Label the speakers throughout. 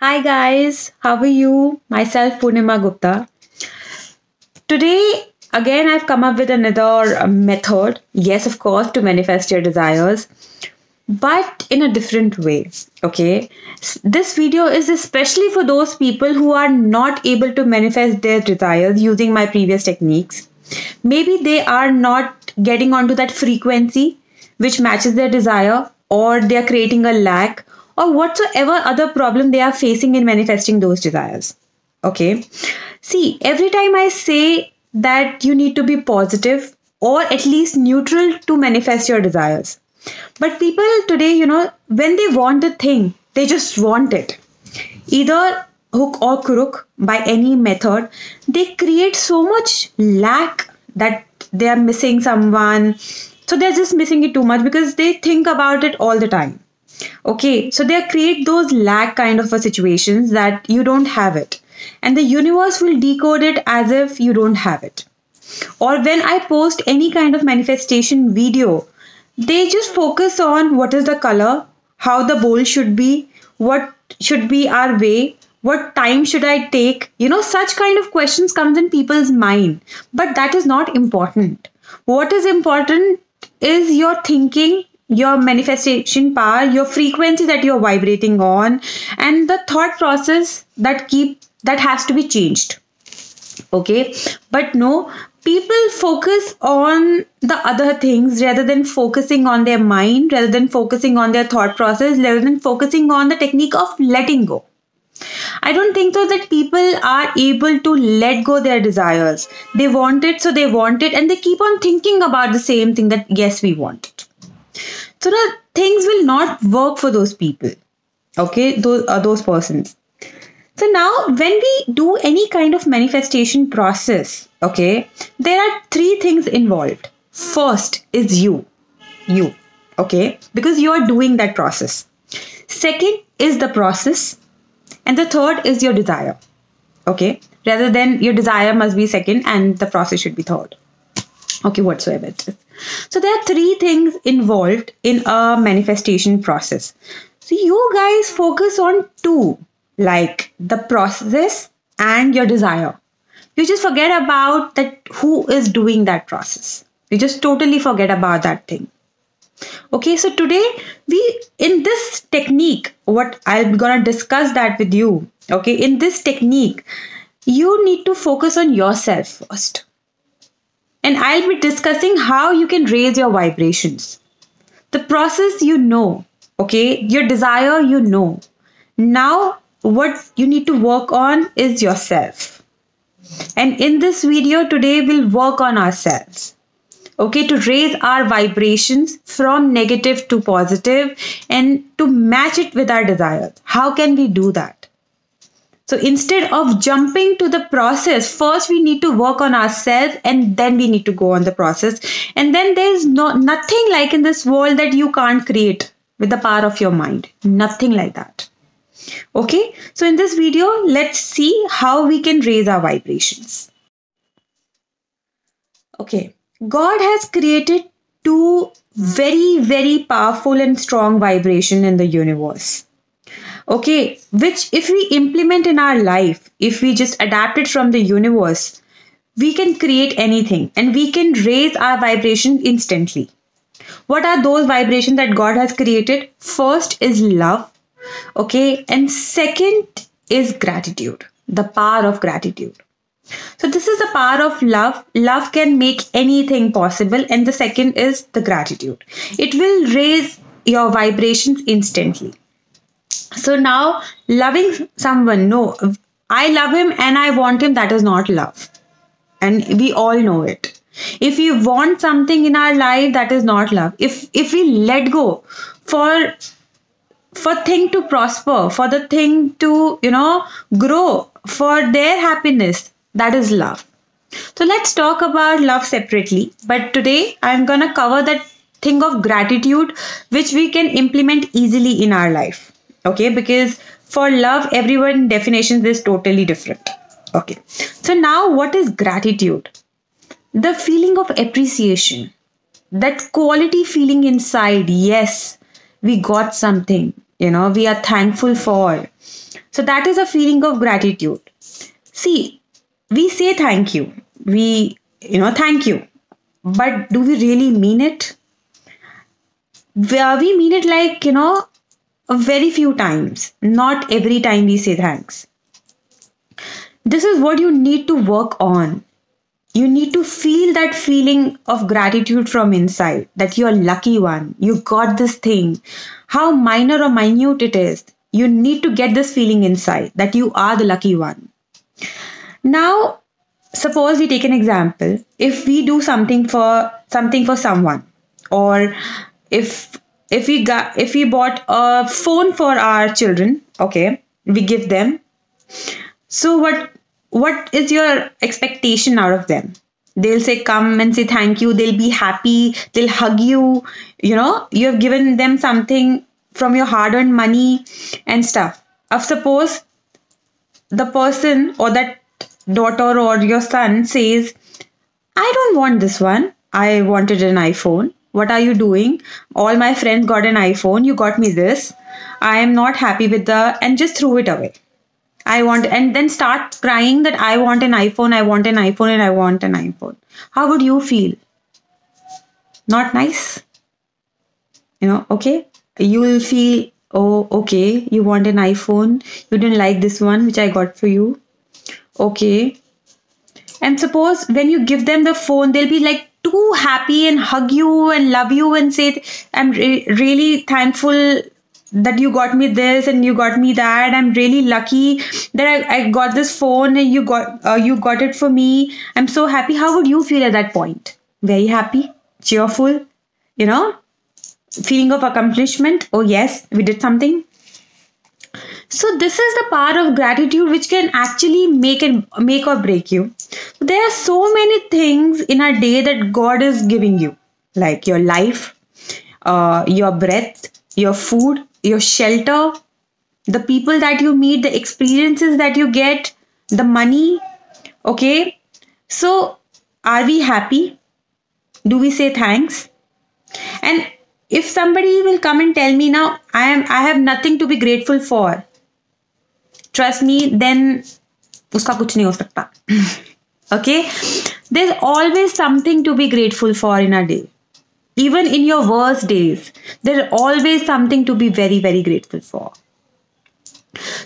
Speaker 1: Hi guys, how are you? Myself Purnima Gupta. Today again I've come up with another method. Yes, of course, to manifest your desires, but in a different way. Okay? This video is especially for those people who are not able to manifest their desires using my previous techniques. Maybe they are not getting onto that frequency which matches their desire, or they are creating a lack, or whatsoever other problem they are facing in manifesting those desires. Okay. See, every time I say that you need to be positive or at least neutral to manifest your desires. But people today, when they want the thing, they just want it. Either hook or crook by any method, they create so much lack that they are missing someone. So they're just missing it too much because they think about it all the time. Okay, so they create those lack kind of a situations that you don't have it. And the universe will decode it as if you don't have it. Or when I post any kind of manifestation video, they just focus on what is the color, how the bowl should be, what should be our way, what time should I take. Such kind of questions comes in people's mind. But that is not important. What is important is your thinking, your manifestation power, your frequency that you're vibrating on, and the thought process that has to be changed. Okay, but no, people focus on the other things rather than focusing on their mind, rather than focusing on their thought process, rather than focusing on the technique of letting go. I don't think so that people are able to let go their desires. They want it, so they want it, and they keep on thinking about the same thing, that yes, we want it. So the things will not work for those people. Okay, those persons. So now when we do any kind of manifestation process, okay, there are three things involved. First is you, okay, because you are doing that process. Second is the process, and the third is your desire. Okay, rather than your desire must be second and the process should be third. Okay, whatsoever it is. So there are three things involved in a manifestation process. So you guys focus on two, like the process and your desire. You just forget about that who is doing that process. You just totally forget about that thing. Okay, so today we in this technique, what I'm gonna discuss that with you. Okay, in this technique, you need to focus on yourself first. And I'll be discussing how you can raise your vibrations. The process okay, your desire Now, what you need to work on is yourself. And in this video today, we'll work on ourselves. Okay, to raise our vibrations from negative to positive and to match it with our desires. How can we do that? So instead of jumping to the process, first we need to work on ourselves and then we need to go on the process. And then there's nothing like in this world that you can't create with the power of your mind. Nothing like that. Okay, so in this video, let's see how we can raise our vibrations. Okay, God has created two very, very powerful and strong vibration in the universe. Okay, which if we implement in our life, if we just adapt it from the universe, we can create anything and we can raise our vibration instantly. What are those vibrations that God has created? First is love. Okay, and second is gratitude, the power of gratitude. So this is the power of love. Love can make anything possible. And the second is the gratitude. It will raise your vibrations instantly. So now loving someone, no, I love him and I want him, that is not love. And we all know it. If we want something in our life, that is not love. If we let go for thing to prosper, for the thing to, grow, for their happiness, that is love. So let's talk about love separately. But today I'm going to cover that thing of gratitude, which we can implement easily in our life. Okay, because for love, everyone definitions is totally different. Okay, so now what is gratitude? The feeling of appreciation, that quality feeling inside. Yes, we got something, we are thankful for. So that is a feeling of gratitude. See, we say thank you. Thank you. But do we really mean it? We mean it like, a very few times. Not every time we say thanks. This is what you need to work on. You need to feel that feeling of gratitude from inside, that you're a lucky one. You got this thing. How minor or minute it is. You need to get this feeling inside that you are the lucky one. Now, suppose we take an example. If we do something for someone, or if we bought a phone for our children, okay, we give them. So what is your expectation out of them? They'll say come and say thank you. They'll be happy. They'll hug you. You have given them something from your hard-earned money and stuff. Of suppose the person or that daughter or your son says, I don't want this one. I wanted an iPhone. What are you doing? All my friends got an iPhone. You got me this. I am not happy with and just threw it away. And then start crying that I want an iPhone, I want an iPhone, and I want an iPhone. How would you feel? Not nice. Okay. You will feel, oh, okay, you want an iPhone. You didn't like this one, which I got for you. Okay. And suppose when you give them the phone, they'll be like too happy and hug you and love you and say, I'm really thankful that you got me this and you got me that. I'm really lucky that I got this phone and you got it for me. I'm so happy. How would you feel at that point? Very happy, cheerful, feeling of accomplishment. Oh yes, we did something. So this is the part of gratitude which can actually make or break you. There are so many things in a day that God is giving you, like your life, your breath, your food, your shelter, the people that you meet, the experiences that you get, the money. Okay. So are we happy? Do we say thanks? And if somebody will come and tell me now, I have nothing to be grateful for, trust me, then uska kuch nahi ho sakta. Okay. There's always something to be grateful for in a day. Even in your worst days, there's always something to be very, very grateful for.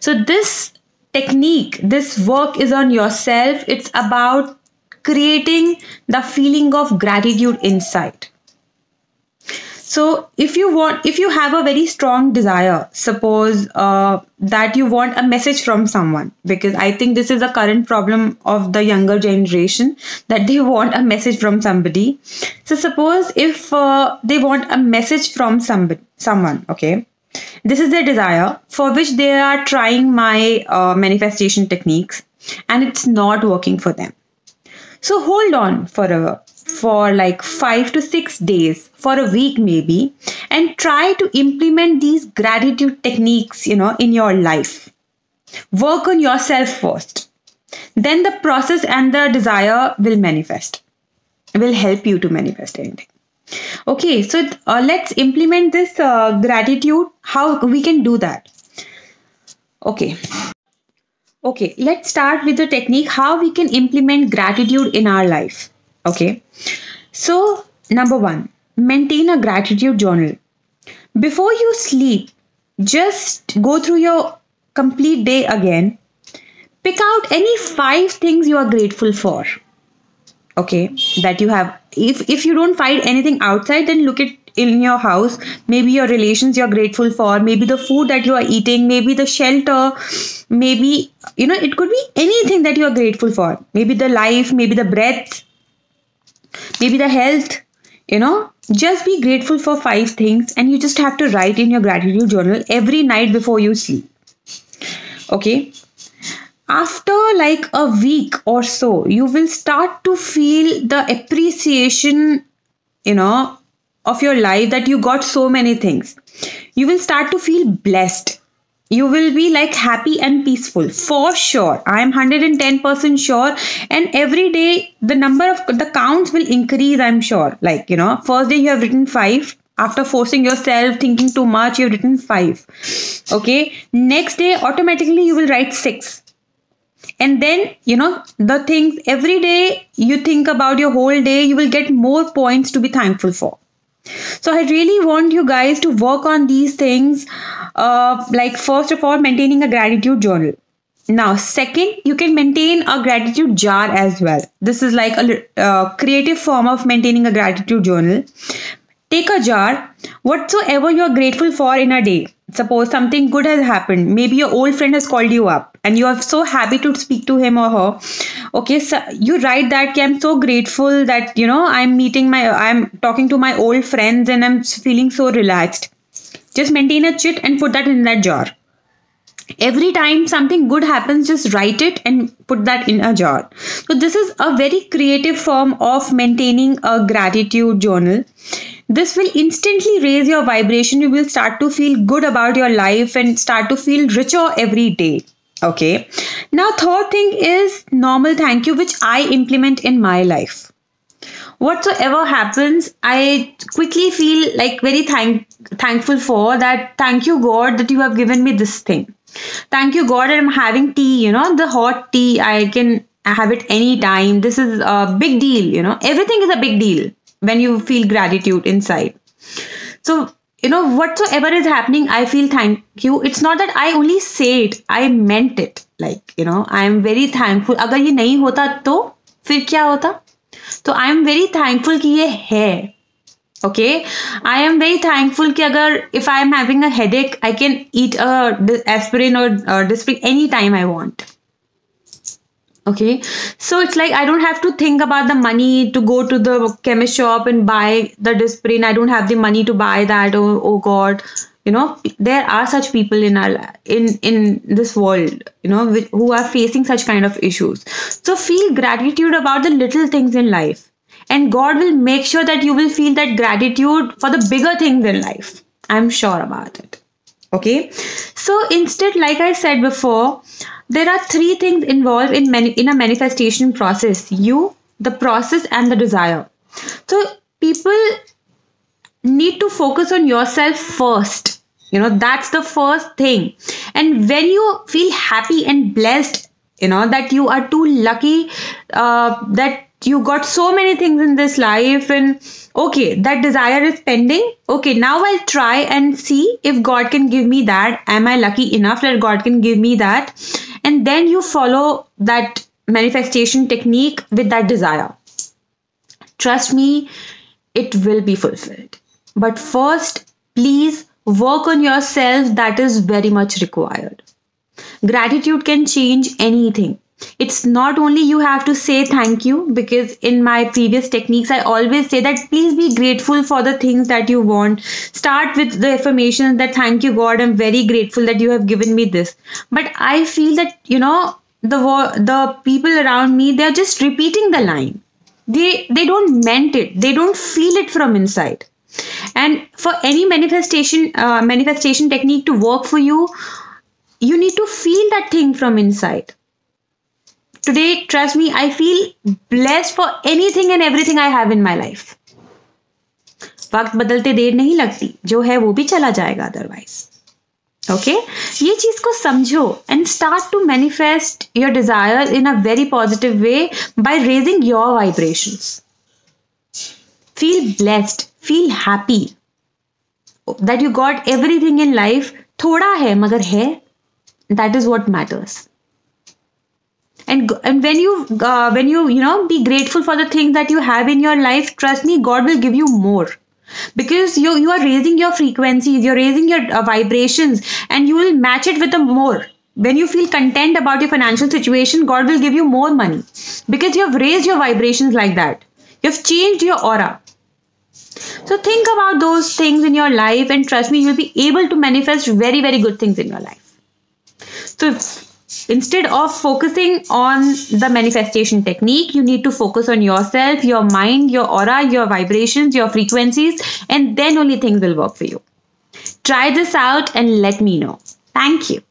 Speaker 1: So this technique, this work is on yourself. It's about creating the feeling of gratitude inside. So if you have a very strong desire, suppose that you want a message from someone, because I think this is a current problem of the younger generation, that they want a message from somebody. So suppose if they want a message from someone, okay, this is their desire for which they are trying my manifestation techniques and it's not working for them. So hold on for like 5 to 6 days, for a week maybe, and try to implement these gratitude techniques, in your life. Work on yourself first. Then the process and the desire will help you to manifest anything. Okay, so let's implement this gratitude. How we can do that? Okay, let's start with the technique how we can implement gratitude in our life. Okay, so number 1, maintain a gratitude journal. Before you sleep, just go through your complete day again. Pick out any 5 things you are grateful for. Okay, that you have. If you don't find anything outside, then look at in your house. Maybe your relations you're grateful for. Maybe the food that you are eating. Maybe the shelter. Maybe, it could be anything that you are grateful for. Maybe the life, maybe the breath. Maybe the health, just be grateful for 5 things and you just have to write in your gratitude journal every night before you sleep. Okay. After like a week or so, you will start to feel the appreciation, of your life, that you got so many things. You will start to feel blessed. You will be like happy and peaceful for sure. I am 110% sure. And every day the number of the counts will increase, I'm sure. Like, first day you have written 5. After forcing yourself, thinking too much, you've written 5. Okay. Next day, automatically you will write 6. And then, the things every day you think about your whole day, you will get more points to be thankful for. So I really want you guys to work on these things. Like, first of all, maintaining a gratitude journal. Now, second, you can maintain a gratitude jar as well. This is like a creative form of maintaining a gratitude journal. Take a jar, whatsoever you're grateful for in a day. Suppose something good has happened. Maybe your old friend has called you up and you are so happy to speak to him or her. Okay, so you write that, I'm so grateful that, I'm talking to my old friends and I'm feeling so relaxed. Just maintain a chit and put that in that jar. Every time something good happens, just write it and put that in a jar. So this is a very creative form of maintaining a gratitude journal. This will instantly raise your vibration. You will start to feel good about your life and start to feel richer every day. Okay. Now, third thing is normal thank you, which I implement in my life. Whatsoever happens, I quickly feel like very thankful for that. Thank you, God, that you have given me this thing. Thank you, God, I'm having tea, the hot tea. I can have it anytime. This is a big deal, everything is a big deal when you feel gratitude inside. So, whatsoever is happening, I feel thank you. It's not that I only say it, I meant it. Like, I am very thankful. Agar ye nahi hota to fir kya hota? So I am very thankful कि ये है. Okay, I am very thankful कि अगर if I am having a headache, I can eat a aspirin or Disprin anytime I want. Okay, so it's like I don't have to think about the money to go to the chemist shop and buy the Disprin. I don't have the money to buy that. Oh God, there are such people in this world, who are facing such kind of issues. So feel gratitude about the little things in life. And God will make sure that you will feel that gratitude for the bigger things in life. I'm sure about it. Okay. So instead, like I said before, there are 3 things involved in a manifestation process. You, the process, and the desire. So people need to focus on yourself first. That's the first thing. And when you feel happy and blessed, that you are too lucky, that you got so many things in this life, and okay, that desire is pending. Okay, now I'll try and see if God can give me that. Am I lucky enough that God can give me that? And then you follow that manifestation technique with that desire. Trust me, it will be fulfilled. But first, please work on yourself. That is very much required. Gratitude can change anything. It's not only you have to say thank you, because in my previous techniques, I always say that please be grateful for the things that you want. Start with the affirmation that thank you, God, I'm very grateful that you have given me this. But I feel that, the people around me, they're just repeating the line. They don't meant it. They don't feel it from inside. And for any manifestation technique to work for you, you need to feel that thing from inside. Today, trust me, I feel blessed for anything and everything I have in my life. वक्त बदलते देर नहीं लगती, जो है वो भी चला जाएगा otherwise. Okay? ये चीज को समझो and start to manifest your desires in a very positive way by raising your vibrations. Feel blessed, feel happy that you got everything in life. थोड़ा है मगर है. That is what matters. And when you be grateful for the things that you have in your life, trust me, God will give you more, because you are raising your frequencies, you're raising your vibrations, and you will match it with the more. When you feel content about your financial situation, God will give you more money, because you have raised your vibrations like that. You have changed your aura. So think about those things in your life, and trust me, you'll be able to manifest very, very good things in your life. So instead of focusing on the manifestation technique, you need to focus on yourself, your mind, your aura, your vibrations, your frequencies, and then only things will work for you. Try this out and let me know. Thank you.